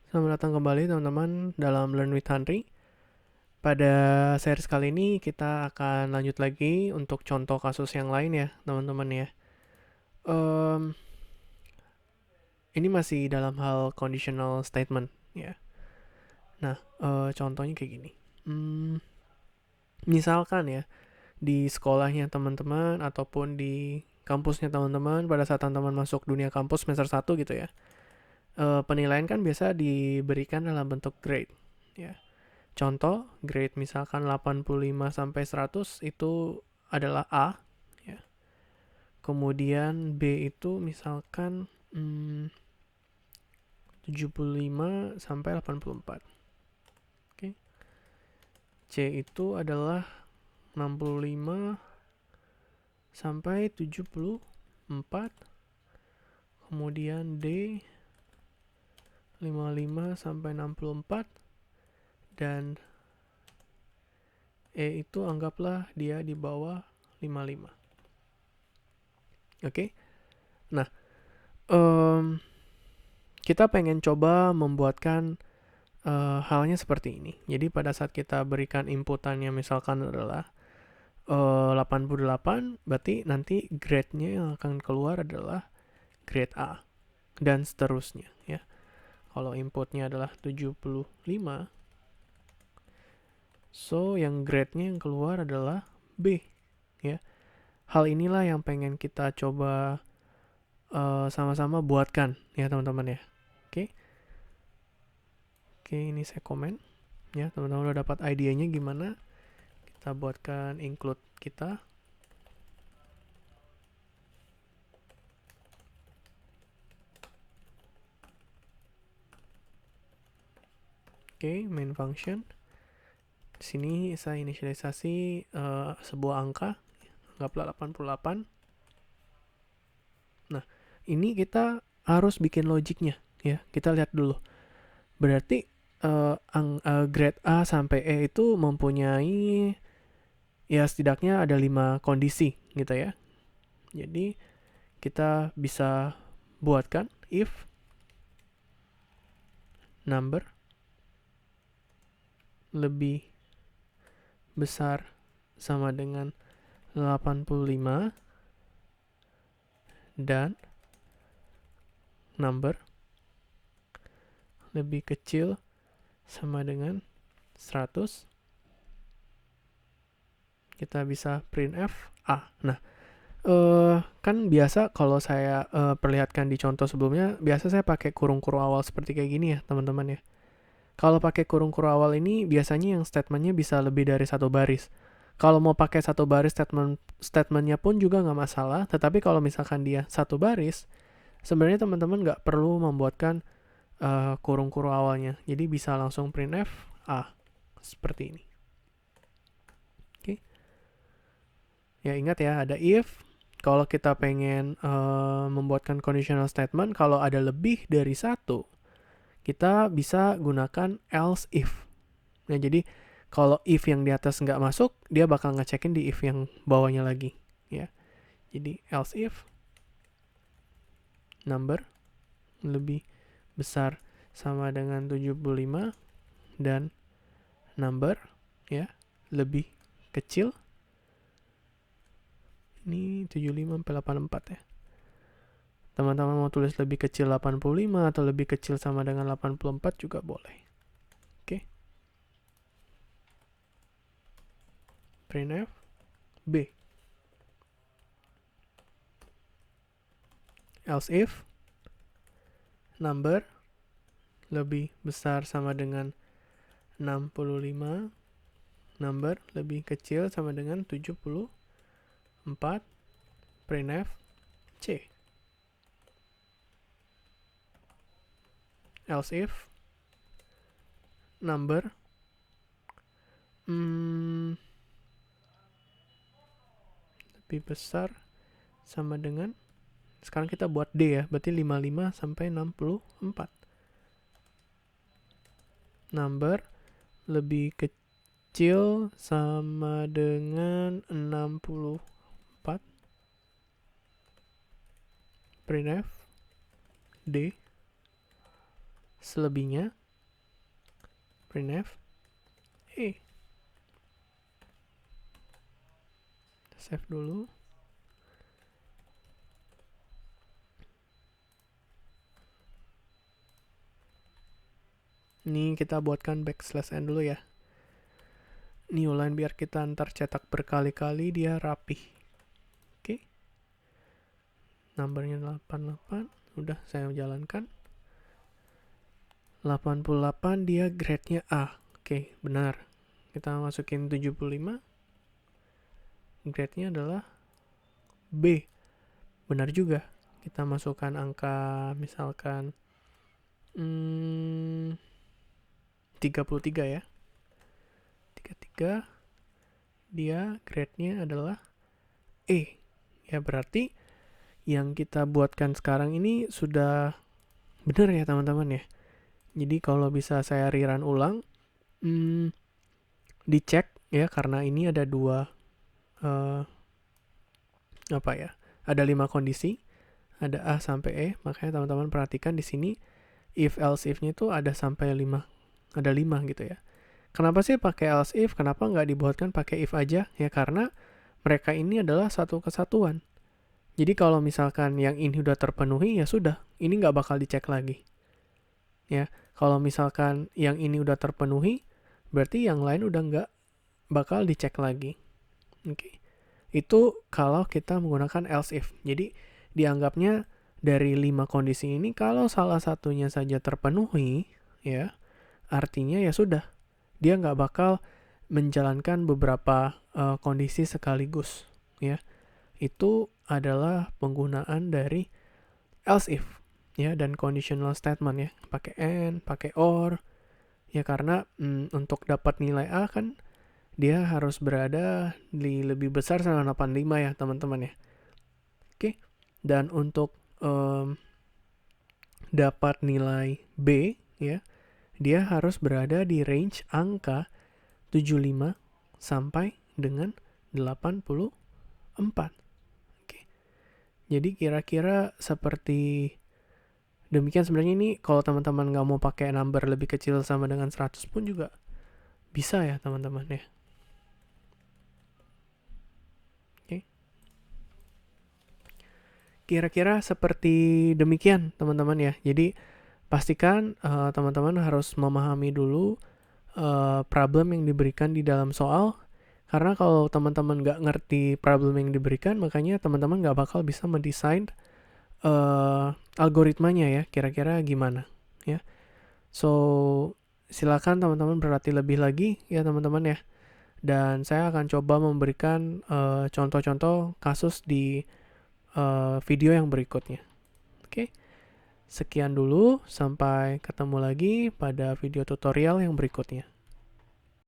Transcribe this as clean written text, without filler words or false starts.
Selamat datang kembali teman-teman dalam Learn with Henry. Pada series kali ini kita akan lanjut lagi untuk contoh kasus yang lain ya teman-teman ya. Em, ini masih dalam hal conditional statement ya. Nah, contohnya kayak gini. Misalkan ya di sekolahnya teman-teman ataupun di kampusnya teman-teman pada saat teman-teman masuk dunia kampus semester 1 gitu ya. Penilaian kan biasa diberikan dalam bentuk grade ya. Contoh, grade misalkan 85 sampai 100 itu adalah A, ya. Kemudian B itu misalkan 75 sampai 84. Oke. C itu adalah 65 sampai 74. Kemudian D 55 sampai 64 dan E itu anggaplah dia di bawah 55. Oke. Nah, kita pengen coba membuatkan halnya seperti ini. Jadi pada saat kita berikan inputannya misalkan adalah 88, berarti nanti grade-nya yang akan keluar adalah grade A dan seterusnya ya. Kalau inputnya adalah 75, so yang grade-nya yang keluar adalah B ya. Hal inilah yang pengen kita coba sama-sama buatkan ya teman-teman ya. Oke. Oke, ini saya komen ya, teman-teman udah dapat idenya gimana. Kita buatkan include kita. Oke, main function. Di sini saya inisialisasi sebuah angka, anggaplah 88. Nah, ini kita harus bikin logiknya ya. Kita lihat dulu. Berarti grade A sampai E itu mempunyai ya setidaknya ada 5 kondisi gitu ya. Jadi kita bisa buatkan if number lebih besar sama dengan 85 dan number lebih kecil sama dengan 100, kita bisa printf A. Nah, kan biasa kalau saya perlihatkan di contoh sebelumnya, biasa saya pakai kurung-kurung awal seperti kayak gini ya teman-teman ya. Kalau pakai kurung-kurung awal ini biasanya yang statementnya bisa lebih dari satu baris. Kalau mau pakai satu baris statementnya pun juga nggak masalah. Tetapi kalau misalkan dia satu baris, sebenarnya teman-teman nggak perlu membuatkan kurung-kurung awalnya. Jadi bisa langsung printf A seperti ini. Oke. Ya ingat ya, ada if. Kalau kita pengen membuatkan conditional statement, kalau ada lebih dari satu, kita bisa gunakan else if. Nah, jadi kalau if yang di atas nggak masuk, dia bakal ngecekin di if yang bawahnya lagi. Ya. Jadi else if number lebih besar sama dengan 75 dan number ya lebih kecil, ini 75 sampai 84 ya. Teman-teman mau tulis lebih kecil 85 atau lebih kecil sama dengan 84 juga boleh. Oke. Printf B. Else if number lebih besar sama dengan 65, number lebih kecil sama dengan 74, printf C. Else if number lebih besar sama dengan, sekarang kita buat D ya, berarti 55 sampai 64. Number lebih kecil sama dengan 64, printf D. selebihnya printf save dulu. Ini kita buatkan \n dulu ya. New line biar kita ntar cetak berkali-kali dia rapih. Oke. Numbernya 88. Udah saya jalankan. 88 dia grade-nya A. Oke, benar. Kita masukin 75. Grade-nya adalah B. Benar juga. Kita masukkan angka misalkan 33 ya. 33 dia grade-nya adalah E. Ya berarti yang kita buatkan sekarang ini sudah benar ya teman-teman ya. Jadi kalau bisa saya rerun ulang, dicek ya karena ini ada ada 5 kondisi, ada A sampai E, makanya teman-teman perhatikan di sini if else if-nya itu ada sampai 5, ada 5 gitu ya. Kenapa sih pakai else if? Kenapa nggak dibuatkan pakai if aja? Ya karena mereka ini adalah satu kesatuan. Jadi kalau misalkan yang ini udah terpenuhi, ya sudah, ini nggak bakal dicek lagi. Ya, kalau misalkan yang ini udah terpenuhi, berarti yang lain udah nggak bakal dicek lagi. Oke. Itu kalau kita menggunakan else if. Jadi dianggapnya dari 5 kondisi ini, kalau salah satunya saja terpenuhi, ya artinya ya sudah, dia nggak bakal menjalankan beberapa kondisi sekaligus. Ya, itu adalah penggunaan dari else if ya dan conditional statement ya, pakai and, pakai or ya karena untuk dapat nilai A kan dia harus berada di lebih besar sama 85 ya teman-teman ya. Oke. Dan untuk dapat nilai B ya, dia harus berada di range angka 75 sampai dengan 84. Jadi kira-kira seperti demikian. Sebenarnya ini kalau teman-teman nggak mau pakai number lebih kecil sama dengan 100 pun juga bisa ya teman-teman ya. Oke. Kira-kira seperti demikian teman-teman ya. Jadi pastikan teman-teman harus memahami dulu problem yang diberikan di dalam soal. Karena kalau teman-teman nggak ngerti problem yang diberikan, makanya teman-teman nggak bakal bisa mendesain algoritmanya ya, kira-kira gimana ya. So, silakan teman-teman berlatih lebih lagi ya teman-teman ya. Dan saya akan coba memberikan contoh-contoh kasus di video yang berikutnya. Oke. Sekian dulu, sampai ketemu lagi pada video tutorial yang berikutnya.